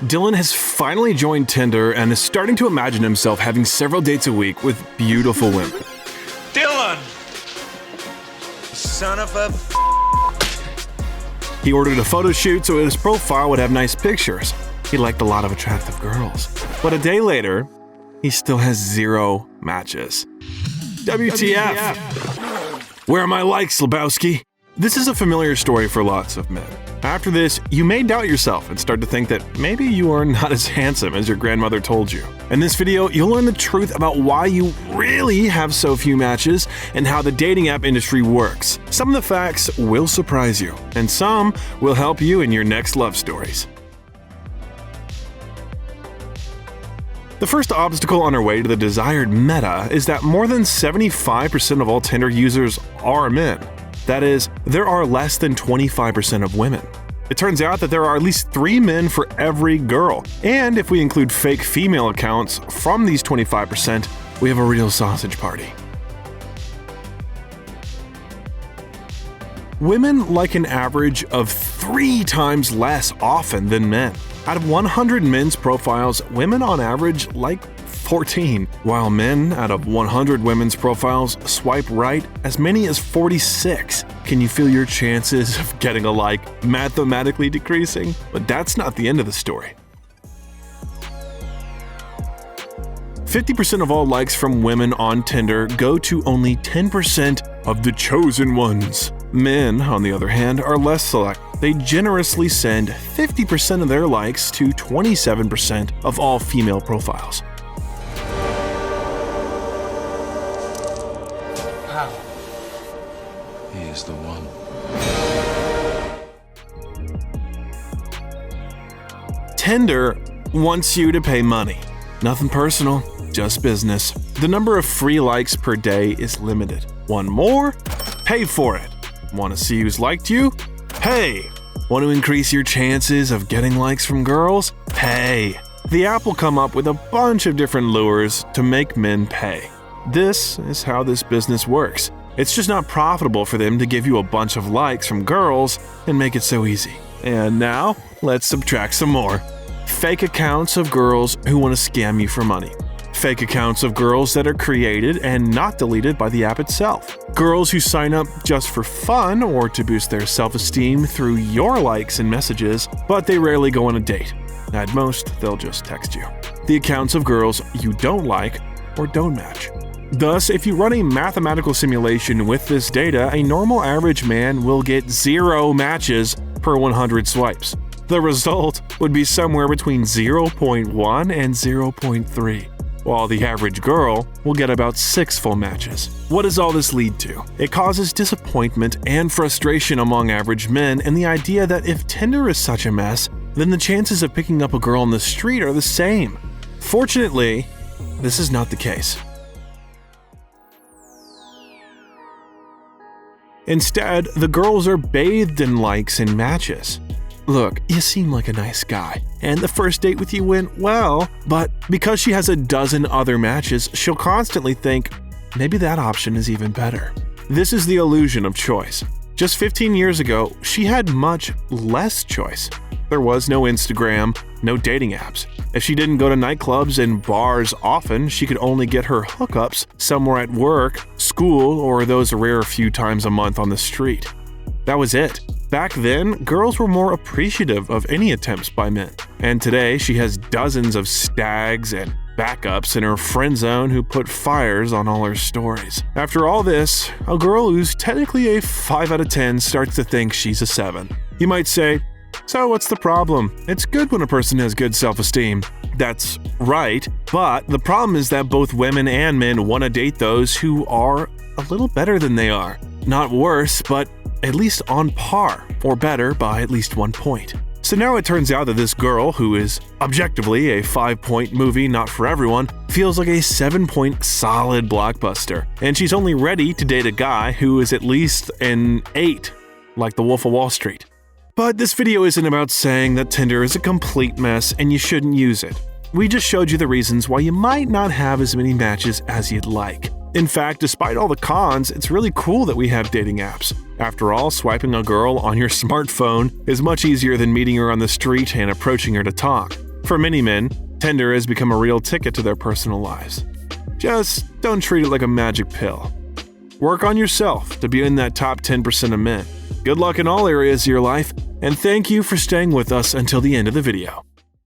Dylan has finally joined Tinder and is starting to imagine himself having several dates a week with beautiful women. Dylan! Son of a... He ordered a photo shoot so his profile would have nice pictures. He liked a lot of attractive girls. But a day later, he still has 0 matches. WTF? Where are my likes, Lebowski? This is a familiar story for lots of men. After this, you may doubt yourself and start to think that maybe you are not as handsome as your grandmother told you. In this video, you'll learn the truth about why you really have so few matches and how the dating app industry works. Some of the facts will surprise you, and some will help you in your next love stories. The first obstacle on our way to the desired meta is that more than 75% of all Tinder users are men. That is, there are less than 25% of women. It turns out that there are at least 3 men for every girl, and if we include fake female accounts from these 25%, we have a real sausage party. Women like an average of 3 times less often than men. Out of 100 men's profiles, women on average like 14, while men out of 100 women's profiles swipe right as many as 46. Can you feel your chances of getting a like mathematically decreasing? But that's not the end of the story. 50% of all likes from women on Tinder go to only 10% of the chosen ones. Men, on the other hand, are less select. They generously send 50% of their likes to 27% of all female profiles. He is the one. Tinder wants you to pay money. Nothing personal, just business. The number of free likes per day is limited. Want more? Pay for it. Want to see who's liked you? Pay. Want to increase your chances of getting likes from girls? Pay. The app will come up with a bunch of different lures to make men pay. This is how this business works. It's just not profitable for them to give you a bunch of likes from girls and make it so easy. And now, let's subtract some more. Fake accounts of girls who want to scam you for money. Fake accounts of girls that are created and not deleted by the app itself. Girls who sign up just for fun or to boost their self-esteem through your likes and messages, but they rarely go on a date. At most, they'll just text you. The accounts of girls you don't like or don't match. Thus, if you run a mathematical simulation with this data, a normal average man will get 0 matches per 100 swipes. The result would be somewhere between 0.1 and 0.3, while the average girl will get about 6 full matches. What does all this lead to? It causes disappointment and frustration among average men, and the idea that if Tinder is such a mess, then the chances of picking up a girl on the street are the same. Fortunately, this is not the case. Instead, the girls are bathed in likes and matches. Look, you seem like a nice guy, and the first date with you went well, but because she has a dozen other matches, she'll constantly think, maybe that option is even better. This is the illusion of choice. Just 15 years ago, she had much less choice. There was no Instagram, no dating apps. If she didn't go to nightclubs and bars often, she could only get her hookups somewhere at work, school, or those rare few times a month on the street. That was it. Back then, girls were more appreciative of any attempts by men. And today, she has dozens of stags and backups in her friend zone who put fires on all her stories. After all this, a girl who's technically a 5 out of 10 starts to think she's a 7. You might say, so what's the problem? It's good when a person has good self-esteem. That's right, but the problem is that both women and men want to date those who are a little better than they are. Not worse, but at least on par, or better by at least 1 point. So now it turns out that this girl, who is objectively a 5-point movie not for everyone, feels like a 7-point solid blockbuster, and she's only ready to date a guy who is at least an 8, like the Wolf of Wall Street. But this video isn't about saying that Tinder is a complete mess and you shouldn't use it. We just showed you the reasons why you might not have as many matches as you'd like. In fact, despite all the cons, it's really cool that we have dating apps. After all, swiping a girl on your smartphone is much easier than meeting her on the street and approaching her to talk. For many men, Tinder has become a real ticket to their personal lives. Just don't treat it like a magic pill. Work on yourself to be in that top 10% of men. Good luck in all areas of your life, and thank you for staying with us until the end of the video.